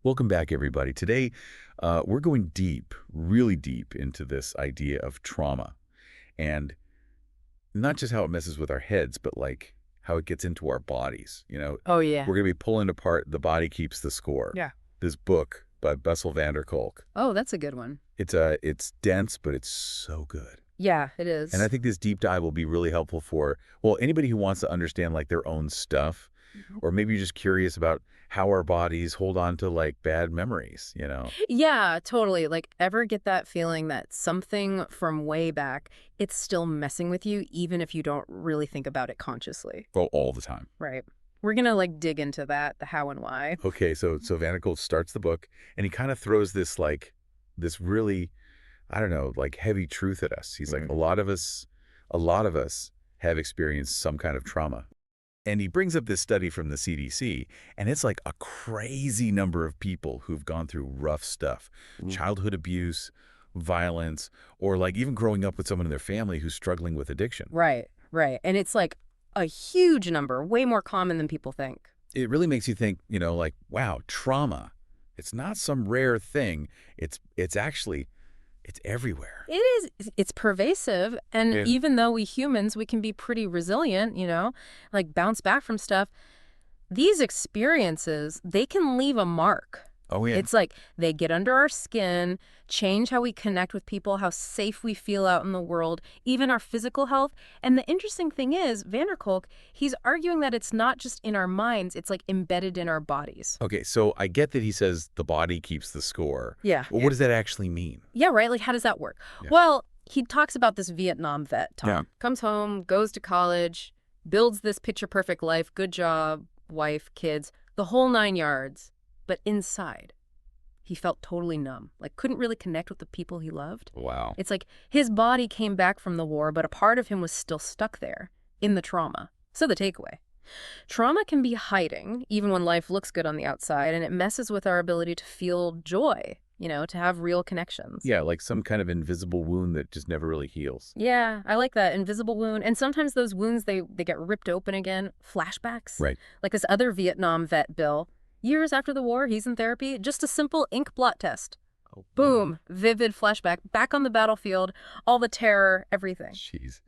Welcome back, everybody. Today, we're going deep, really deep into this idea of trauma and not just how it messes with our heads, but like how it gets into our bodies. Oh, yeah. We're going to be pulling apart The Body Keeps the Score, Yeah. this book by Bessel van Kolk. Oh, that's a good one. It's dense, but it's so good. Yeah, it And I is. think this deep dive will be really helpful for, well, anybody who wants to understand like their own stuff, Mhm. or maybe you're just curious about how our bodies hold on to like bad memories. Yeah, totally. Like, ever get that feeling that something from way back, it's still messing with you, even if you don't really think about it consciously, Well, all the time. right? We're gonna, like, dig into that, the how and why. Okay, so Van Kolk starts the book, and he kind of throws this really, I don't know, like heavy truth at us. He's like, Mm. a lot of us have experienced some kind of trauma. And he brings up this study from the CDC, and it's like a crazy number of people who've gone through rough stuff, Mm. childhood abuse, violence, or like even growing up with someone in their family who's struggling with addiction. Right, right. And it's, like, a huge number, way more common than people think. It really makes you think, like, wow, trauma. It's not some rare thing. It's actually, it's everywhere. It is, it's pervasive, and Yeah. even though we humans, we can be pretty resilient, like bounce back from stuff, these experiences, they can leave a mark. Oh, yeah. It's like they get under our skin, change how we connect with people, how safe we feel out in the world, even our physical health. And the interesting thing is, van der Kolk, he's arguing that it's not just in our minds, it's like embedded in our bodies. Okay, so I get that he says the body keeps the score. Yeah. Well, what does that actually mean? Yeah, right? Like, how does that work? Yeah. Well, he talks about this Vietnam vet, Tom. Yeah. Comes home, goes to college, builds this picture-perfect life, good job, wife, kids, the whole 9 yards. But inside, he felt totally numb, like couldn't really connect with the people he loved. Wow. It's like his body came back from the war, but a part of him was still stuck there, in the trauma. So the takeaway. Trauma can be hiding, even when life looks good on the outside, and it messes with our ability to feel joy, to have real connections. Yeah, like some kind of invisible wound that just never really heals. Yeah, I like that. Invisible wound. And sometimes those wounds, they get ripped open again. Flashbacks. Right. Like this other Vietnam vet, Bill. Years after the war, he's in therapy. Just a simple ink blot test. Oh, Boom. Vivid flashback. Back on the battlefield. All the terror, everything. jeez.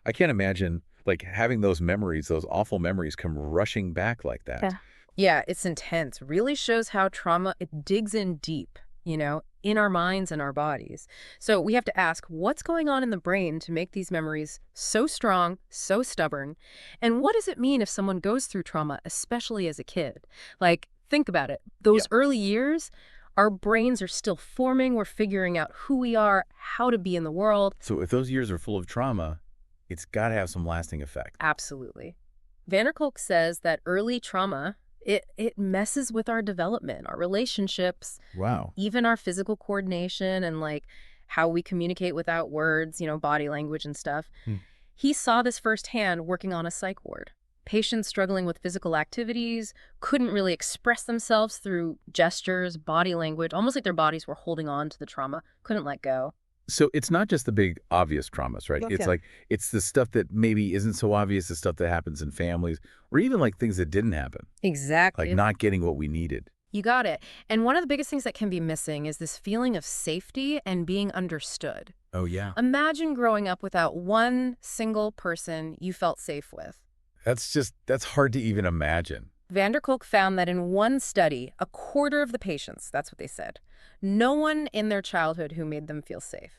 I can't imagine like having those memories, those awful memories come rushing back like that. Yeah. Yeah, it's intense. Really shows how trauma, it digs in deep, in our minds and our bodies. So we have to ask, what's going on in the brain to make these memories so strong, so stubborn? And what does it mean if someone goes through trauma, especially as a kid? Like, think about it. Those early years, our brains are still forming. We're figuring out who we are, how to be in the world. So if those years are full of trauma, it's got to have some lasting effect. Absolutely. Van der Kolk says that early trauma, it messes with our development, our relationships, Wow. even our physical coordination and like how we communicate without words, body language and stuff. Hmm. He saw this firsthand working on a psych ward. Patients struggling with physical activities couldn't really express themselves through gestures, body language, almost like their bodies were holding on to the trauma, couldn't let go. So it's not just the big obvious traumas, right? It's Yeah. like it's the stuff that maybe isn't so obvious, the stuff that happens in families, or even like things that didn't happen, Exactly. like not getting what we needed. You got it. And one of the biggest things that can be missing is this feeling of safety and being understood. Oh, yeah. Imagine growing up without one single person you felt safe with. That's hard to even imagine. Van der Kolk found that in one study, a quarter of the patients, that's what they said, no one in their childhood who made them feel safe.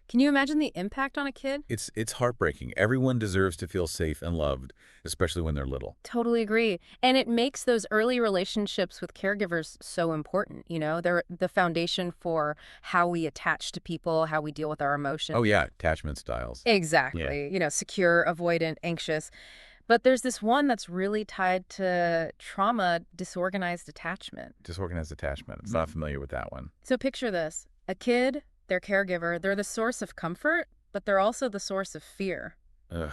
Can you imagine the impact on a kid? It's heartbreaking. Everyone deserves to feel safe and loved, especially when they're little. Totally agree. And it makes those early relationships with caregivers so important. They're the foundation for how we attach to people, how we deal with our emotions. Oh, yeah, attachment styles. Exactly. Secure, avoidant, anxious. But there's this one that's really tied to trauma, disorganized attachment. Disorganized attachment. It's not familiar with that one. So picture this. A kid, their caregiver, they're the source of comfort, but they're also the source of fear. Ugh,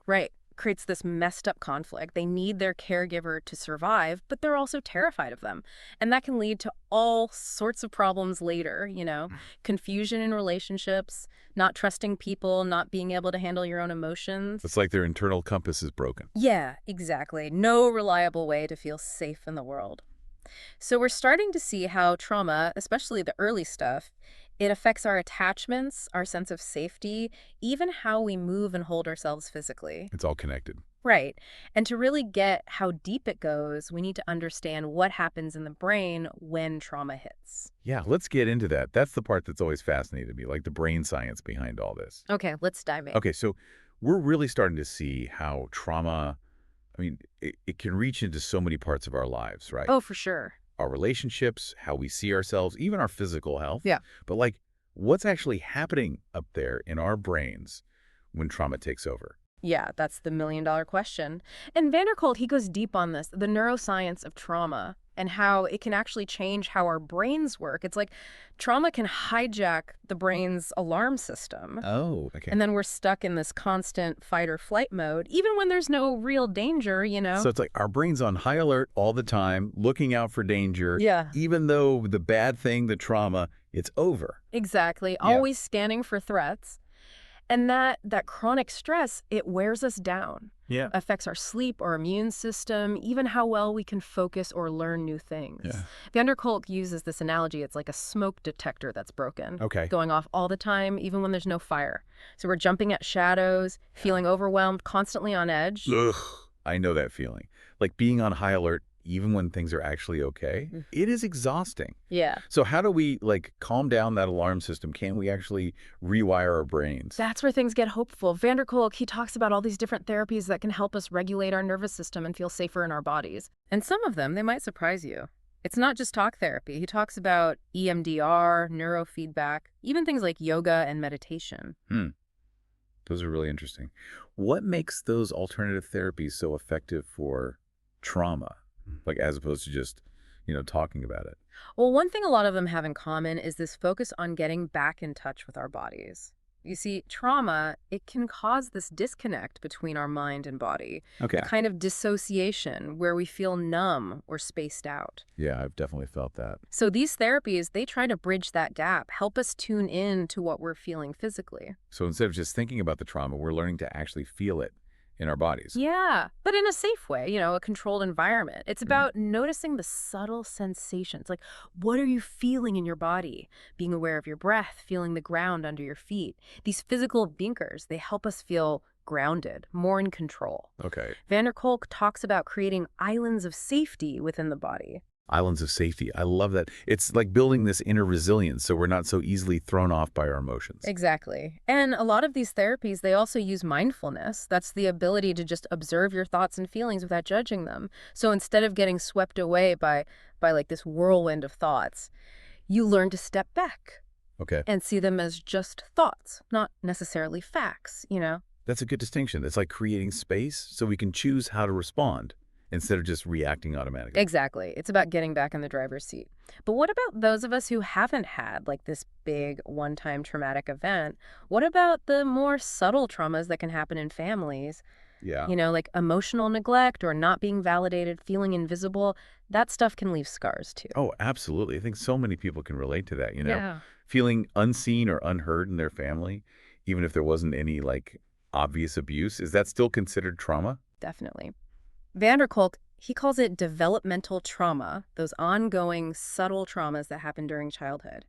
Right. Creates this messed up conflict. They need their caregiver to survive, but they're also terrified of them. And that can lead to all sorts of problems later, confusion in relationships, not trusting people, not being able to handle your own emotions. it's like their internal compass is broken. Yeah, exactly. No reliable way to feel safe in the world. So we're starting to see how trauma, especially the early stuff, it affects our attachments, our sense of safety, even how we move and hold ourselves physically. It's all connected. Right. And to really get how deep it goes, we need to understand what happens in the brain when trauma hits. Yeah, let's get into that. That's the part that's always fascinated me, like the brain science behind all this. Okay, let's dive in. Okay, so we're really starting to see how trauma, I mean, it can reach into so many parts of our lives, right? Oh, for sure. Our relationships, how we see ourselves, even our physical health. Yeah. But like, what's actually happening up there in our brains when trauma takes over? Yeah, that's the million-dollar question. And Kolk, he goes deep on this, the neuroscience of trauma and how it can actually change how our brains work. It's like trauma can hijack the brain's alarm system. Oh, okay. And then we're stuck in this constant fight or flight mode, even when there's no real danger. So it's like our brain's on high alert all the time, looking out for danger, Yeah, even though the bad thing, the trauma, it's over. exactly. Yeah. Always scanning for threats. And that chronic stress, it wears us down, Yeah. affects our sleep, our immune system, even how well we can focus or learn new things. Yeah. Kolk uses this analogy. It's like a smoke detector that's broken, Okay. going off all the time, even when there's no fire. So we're jumping at shadows, feeling overwhelmed, constantly on edge. Ugh. I know that feeling. Like being on high alert, even when things are actually okay, it is exhausting. Yeah. So how do we, like, calm down that alarm system? Can we actually rewire our brains? That's where things get hopeful. Kolk, he talks about all these different therapies that can help us regulate our nervous system and feel safer in our bodies. And some of them, they might surprise you. It's not just talk therapy. He talks about EMDR, neurofeedback, even things like yoga and meditation. Those are really interesting. What makes those alternative therapies so effective for trauma? Like, as opposed to just, talking about it. Well, one thing a lot of them have in common is this focus on getting back in touch with our bodies. You see, trauma, it can cause this disconnect between our mind and body, Okay. a kind of dissociation where we feel numb or spaced out. Yeah, I've definitely felt that. So these therapies, they try to bridge that gap, help us tune in to what we're feeling physically. So instead of just thinking about the trauma, we're learning to actually feel it in our bodies. Yeah, but in a safe way, a controlled environment. It's about noticing the subtle sensations. Like, what are you feeling in your body? Being aware of your breath, feeling the ground under your feet. These physical anchors, they help us feel grounded, more in control. Okay. Kolk talks about creating islands of safety within the body. Islands of safety. I love that. It's like building this inner resilience so we're not so easily thrown off by our emotions. Exactly. And a lot of these therapies, they also use mindfulness. That's the ability to just observe your thoughts and feelings without judging them. So instead of getting swept away by like this whirlwind of thoughts, you learn to step back. Okay. And see them as just thoughts, not necessarily facts. That's a good distinction. It's like creating space so we can choose how to respond instead of just reacting automatically. Exactly. It's about getting back in the driver's seat. But what about those of us who haven't had like this big one-time traumatic event? What about the more subtle traumas that can happen in families? Yeah. Like emotional neglect or not being validated, feeling invisible. That stuff can leave scars too. Oh, absolutely. I think so many people can relate to that, Yeah. Feeling unseen or unheard in their family, even if there wasn't any like obvious abuse. Is that still considered trauma? Definitely. Kolk, he calls it developmental trauma, those ongoing, subtle traumas that happen during childhood.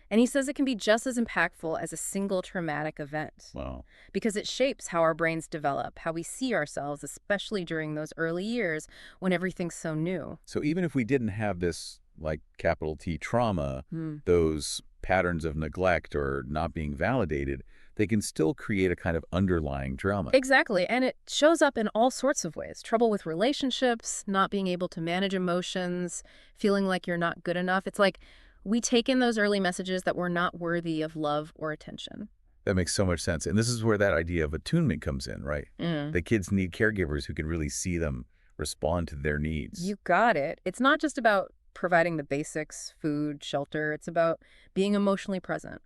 And he says it can be just as impactful as a single traumatic event Wow. because it shapes how our brains develop, how we see ourselves, especially during those early years when everything's so new. So even if we didn't have this like capital T trauma, those patterns of neglect or not being validated, they can still create a kind of underlying drama. Exactly. And it shows up in all sorts of ways. Trouble with relationships, not being able to manage emotions, feeling like you're not good enough. It's like we take in those early messages that we're not worthy of love or attention. That makes so much sense. And this is where that idea of attunement comes in, right? The kids need caregivers who can really see them respond to their needs. You got it. It's not just about providing the basics, food, shelter. It's about being emotionally present,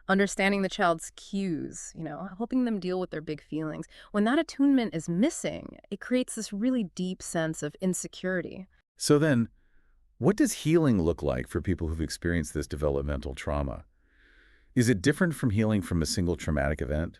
understanding the child's cues, helping them deal with their big feelings. When that attunement is missing, it creates this really deep sense of insecurity. So then, what does healing look like for people who've experienced this developmental trauma? Is it different from healing from a single traumatic event?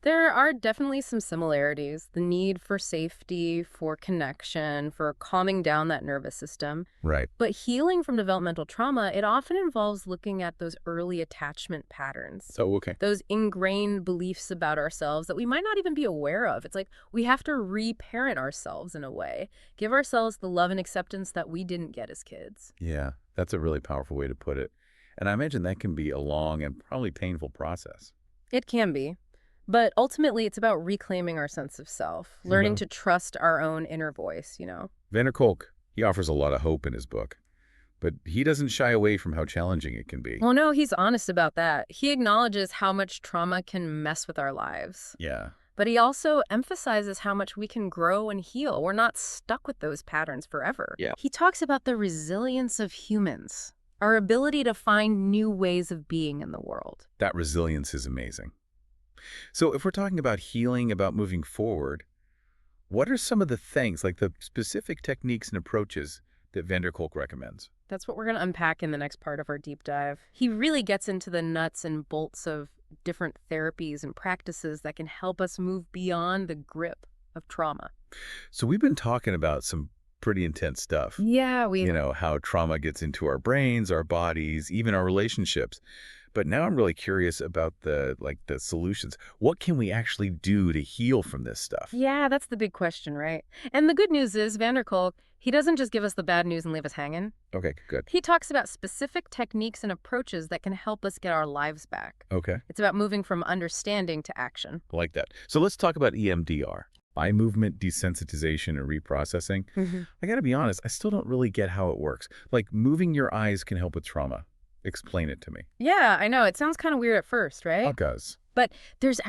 There are definitely some similarities. The need for safety, for connection, for calming down that nervous system. Right. But healing from developmental trauma, it often involves looking at those early attachment patterns, So, okay. those ingrained beliefs about ourselves that we might not even be aware of. It's like we have to reparent ourselves in a way, give ourselves the love and acceptance that we didn't get as kids. Yeah, that's a really powerful way to put it. And I imagine that can be a long and probably painful process. It can be. But ultimately, it's about reclaiming our sense of self, learning Well, to trust our own inner voice. Vander Kolk, he offers a lot of hope in his book, but he doesn't shy away from how challenging it can be. Well, no, he's honest about that. He acknowledges how much trauma can mess with our lives. Yeah. But he also emphasizes how much we can grow and heal. We're not stuck with those patterns forever. Yeah. He talks about the resilience of humans, our ability to find new ways of being in the world. That resilience is amazing. So if we're talking about healing, about moving forward, what are some of the things, like the specific techniques and approaches that Vander Kolk recommends? That's what we're going to unpack in the next part of our deep dive. He really gets into the nuts and bolts of different therapies and practices that can help us move beyond the grip of trauma. So we've been talking about some pretty intense stuff. Yeah, How trauma gets into our brains, our bodies, even our relationships. But now I'm really curious about the solutions. What can we actually do to heal from this stuff? Yeah, that's the big question, right? And the good news is, Van der Kolk, he doesn't just give us the bad news and leave us hanging. Okay, good. He talks about specific techniques and approaches that can help us get our lives back. Okay, It's about moving from understanding to action. I like that. So let's talk about EMDR. Eye movement desensitization and reprocessing. I gotta be honest, I still don't really get how it works. Like moving your eyes can help with trauma. Explain it to me. Yeah, I know. It sounds kind of weird at first, right? Does. But there's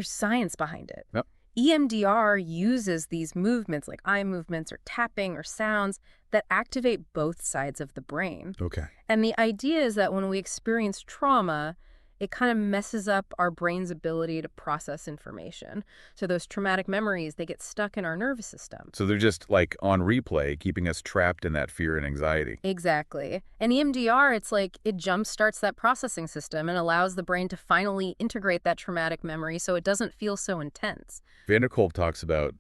science behind it. Yep. EMDR uses these movements like eye movements or tapping or sounds that activate both sides of the brain. Okay. And the idea is that when we experience trauma, it kind of messes up our brain's ability to process information. So those traumatic memories, they get stuck in our nervous system. So they're just like on replay, keeping us trapped in that fear and anxiety. Exactly. And EMDR, it's like it jumpstarts that processing system and allows the brain to finally integrate that traumatic memory so it doesn't feel so intense. Vander Kolk talks about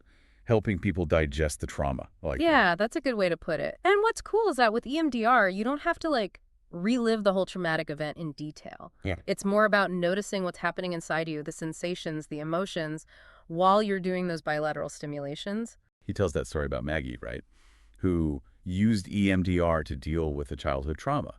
helping people digest the trauma. I like that. Yeah, that's a good way to put it. And what's cool is that with EMDR, you don't have to relive the whole traumatic event in detail. Yeah. It's more about noticing what's happening inside you, the sensations, the emotions, while you're doing those bilateral stimulations. He tells that story about Maggie, right? Who used EMDR to deal with a childhood trauma.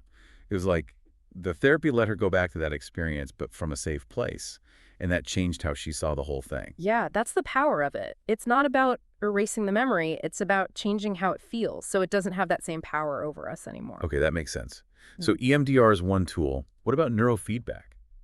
It was like the therapy let her go back to that experience, but from a safe place. And that changed how she saw the whole thing. Yeah, that's the power of it. It's not about erasing the memory. It's about changing how it feels so it doesn't have that same power over us anymore. Okay, that makes sense. So EMDR is one tool. What about neurofeedback?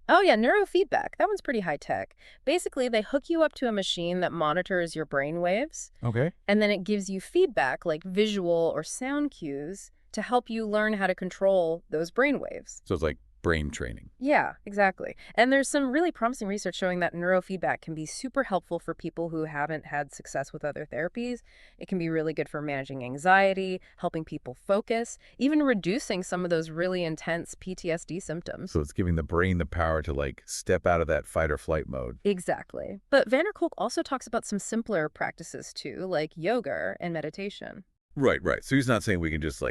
Oh, yeah, neurofeedback. That one's pretty high tech. Basically, they hook you up to a machine that monitors your brain waves, Okay. and then it gives you feedback like visual or sound cues to help you learn how to control those brain waves. So it's like brain training. Yeah, exactly. And there's some really promising research showing that neurofeedback can be super helpful for people who haven't had success with other therapies. It can be really good for managing anxiety, helping people focus, even reducing some of those really intense PTSD symptoms. So it's giving the brain the power to step out of that fight or flight mode. Exactly. But Van der Kolk also talks about some simpler practices too, like yoga and meditation. Right, right. So he's not saying we can just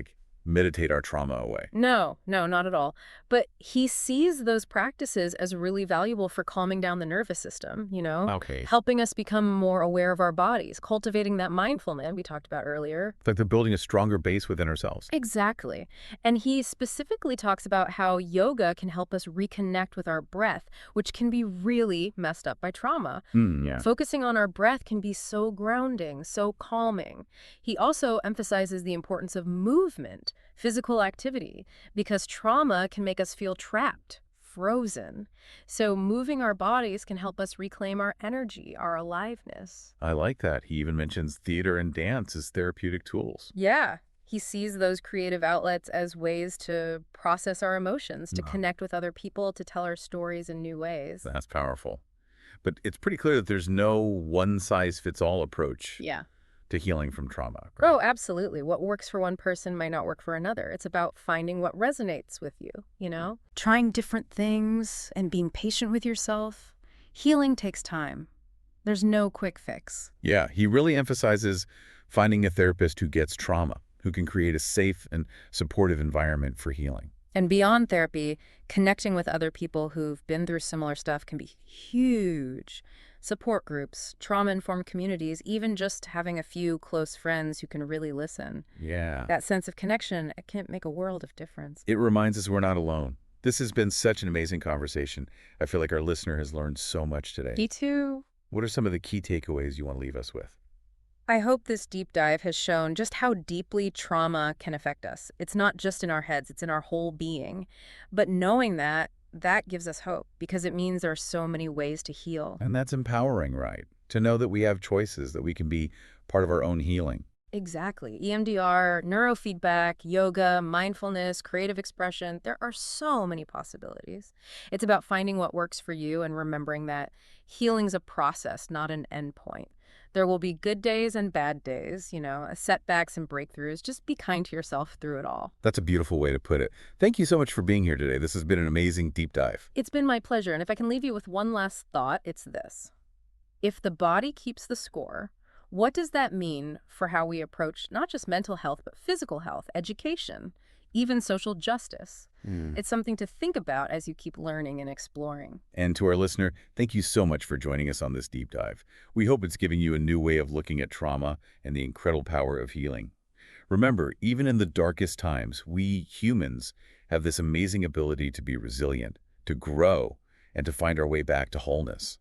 meditate our trauma away. No, not at all. But he sees those practices as really valuable for calming down the nervous system, Okay. helping us become more aware of our bodies, cultivating that mindfulness we talked about earlier. It's like they're building a stronger base within ourselves. Exactly. And he specifically talks about how yoga can help us reconnect with our breath, which can be really messed up by trauma. Yeah. Focusing on our breath can be so grounding, so calming. He also emphasizes the importance of movement, physical activity, because trauma can make us feel trapped, frozen. So moving our bodies can help us reclaim our energy, our aliveness. I like that. He even mentions theater and dance as therapeutic tools. Yeah. He sees those creative outlets as ways to process our emotions, to connect with other people, to tell our stories in new ways. That's powerful. But it's pretty clear that there's no one-size-fits-all approach Yeah. to healing from trauma. Right? Oh, absolutely. What works for one person might not work for another. It's about finding what resonates with you, Trying different things and being patient with yourself. Healing takes time. There's no quick fix. Yeah, he really emphasizes finding a therapist who gets trauma, who can create a safe and supportive environment for healing. And beyond therapy, connecting with other people who've been through similar stuff can be huge. Support groups, trauma-informed communities, even just having a few close friends who can really listen. Yeah. That sense of connection, it can make a world of difference. It reminds us we're not alone. This has been such an amazing conversation. I feel like our listener has learned so much today. Me too. What are some of the key takeaways you want to leave us with? I hope this deep dive has shown just how deeply trauma can affect us. It's not just in our heads, it's in our whole being. But knowing that, that gives us hope because it means there are so many ways to heal. And that's empowering, right? To know that we have choices, that we can be part of our own healing. Exactly. EMDR, neurofeedback, yoga, mindfulness, creative expression, there are so many possibilities. It's about finding what works for you and remembering that healing's a process, not an endpoint. There will be good days and bad days, setbacks and breakthroughs. Just be kind to yourself through it all. That's a beautiful way to put it. Thank you so much for being here today. This has been an amazing deep dive. It's been my pleasure. And if I can leave you with one last thought, it's this. If the body keeps the score, what does that mean for how we approach not just mental health, but physical health, education, even social justice? It's something to think about as you keep learning and exploring. And to our listener, thank you so much for joining us on this deep dive. We hope it's giving you a new way of looking at trauma and the incredible power of healing. Remember, even in the darkest times, we humans have this amazing ability to be resilient, to grow, and to find our way back to wholeness.